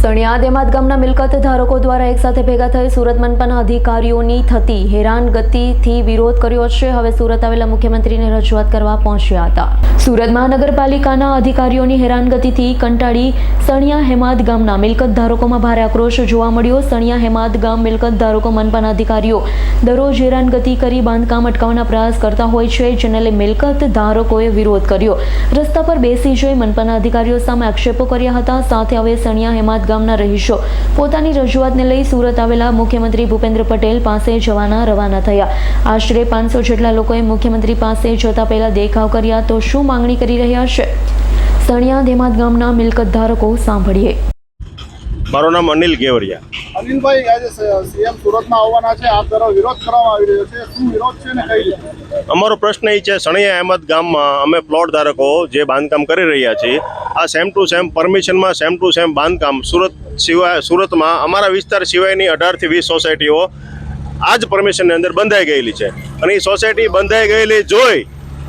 સણિયાદ એમાદ ગામના મિલકત ધારકો દ્વારા એકસાથે ભેગા થઈ સુરત મનપાના અધિકારીઓની થતી હેરાનગતિથી વિરોધ કર્યો છે। હવે સુરત આવેલા મુખ્યમંત્રીને રજૂઆત કરવા પહોંચ્યા હતા। સુરત મહાનગરપાલિકાના અધિકારીઓની હેરાનગતિથી કંટાળી સણિયા હેમાદ ગામના મિલકત ધારકોમાં ભારે આક્રોશ જોવા મળ્યો। સણિયા હેમાદ ગામ મિલકત ધારકો મનપાના અધિકારીઓ દરરોજ હેરાનગતિ કરી બાંધકામ અટકાવવાના પ્રયાસ કરતા હોય છે, જેને લઈ મિલકત ધારકોએ વિરોધ કર્યો। રસ્તા પર બેસી જઈ મનપાના અધિકારીઓ સામે આક્ષેપો કર્યા હતા। સાથે હવે સણિયા હેમાદ ગામના રહીશો પોતાની રજૂઆતને લઈ સુરત આવેલા મુખ્યમંત્રી ભૂપેન્દ્ર પટેલ પાસે જવાના રવાના થયા। આશરે 500 જેટલા લોકોએ મુખ્યમંત્રી પાસે જતા પહેલા દેખાવ કર્યા। તો શું માંગણી કરી રહ્યા છે સણિયાદ હેમાદ ગામના મિલકત ધારકો, સાંભળીએ। મારું નામ અનિલ કેવડિયા। અનિલભાઈ, આજે સીએમ સુરતમાં આવવાના છે, આપ દ્વારા વિરોધ કરવામાં આવી રહ્યો છે, શું વિરોધ છે ને કઈ રીતે? અમારો પ્રશ્ન એ છે, સણિયા અહેમદ ગામમાં અમે પ્લોટ ધારકો જે બાંધકામ કરી રહ્યા છીએ, આ સેમ ટુ સેમ પરમિશનમાં સેમ ટુ સેમ બાંધકામ સુરતમાં અમારા વિસ્તાર સિવાયની 18 થી 20 સોસાયટીઓ આ જ પરમિશનની અંદર બંધાઈ ગયેલી છે, અને એ સોસાયટી બંધાઈ ગયેલી જોઈ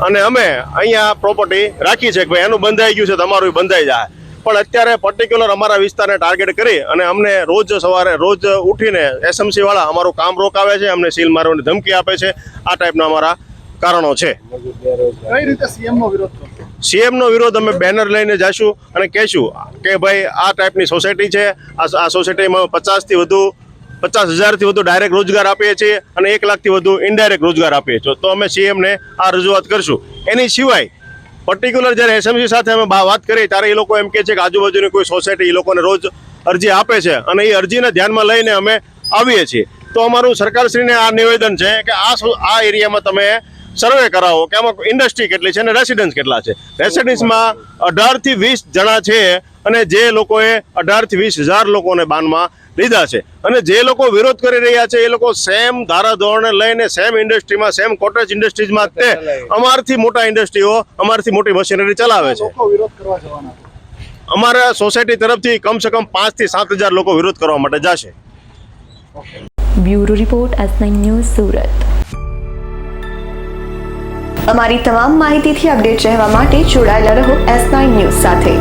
અને અમે અહીંયા પ્રોપર્ટી રાખી છે કે ભાઈ એનું બંધાઈ ગયું છે, તમારું બંધાઈ જાય। પણ અત્યારે પર્ટિક્યુલર અમારા વિસ્તારને ટાર્ગેટ કરી અને અમને રોજ સવારે રોજ ઉઠીને એસએમસી વાળા અમારું કામ રોકાવે છે, અમને સીલ મારવાની ધમકી આપે છે। આ ટાઈપના અમારા કારણો છે। કઈ રીતે સીએમનો વિરોધ કરશો? સીએમનો વિરોધ અમે બેનર લઈને જઈશું અને કહેશું કે ભાઈ આ ટાઈપની સોસાયટી છે, આ સોસાયટીમાં 50,000થી વધુ ડાયરેક્ટ રોજગાર આપીએ છીએ અને 1 લાખથી વધુ ઇનડાયરેક્ટ રોજગાર આપીએ છીએ। તો અમે સીએમને આ રજૂઆત કરશું। એની સિવાય પર્ટિક્યુલર જ્યારે એસએમસી સાથે અમે વાત કરી ત્યારે એ લોકો એમ કહે છે કે આજુબાજુની કોઈ સોસાયટી એ લોકોને રોજ અરજી આપે છે અને એ અરજીને ધ્યાનમાં લઈને અમે આવીએ છીએ। તો અમારું સરકારશ્રીને આ નિવેદન છે કે આ એરિયામાં તમે સર્વે કરાવો કે આમાં ઇન્ડસ્ટ્રી કેટલી છે અને રેસિડન્સ કેટલા છે। રેસિડન્સમાં 18 થી 20 જણા છે અને જે લોકોએ 18 થી 20,000 લોકોને બાનમાં લીધા છે, અને જે લોકો વિરોધ કરી રહ્યા છે એ લોકો સેમ ધારાધોરણને લઈને સેમ ઇન્ડસ્ટ્રીમાં સેમ કોટેજ ઇન્ડસ્ટ્રીઝમાં તે અમારથી મોટા ઇન્ડસ્ટ્રીઓ અમારથી મોટી મશીનરી ચલાવે છે। લોકો વિરોધ કરવા જવાના છે? અમારા સોસાયટી તરફથી કમસે કમ 5 થી 7,000 લોકો વિરોધ કરવા માટે જશે। Bureau report S9 news Surat. અમારી તમામ માહિતીથી અપડેટ રહેવા માટે જોડાયેલા રહો S9 ન્યૂઝ સાથે।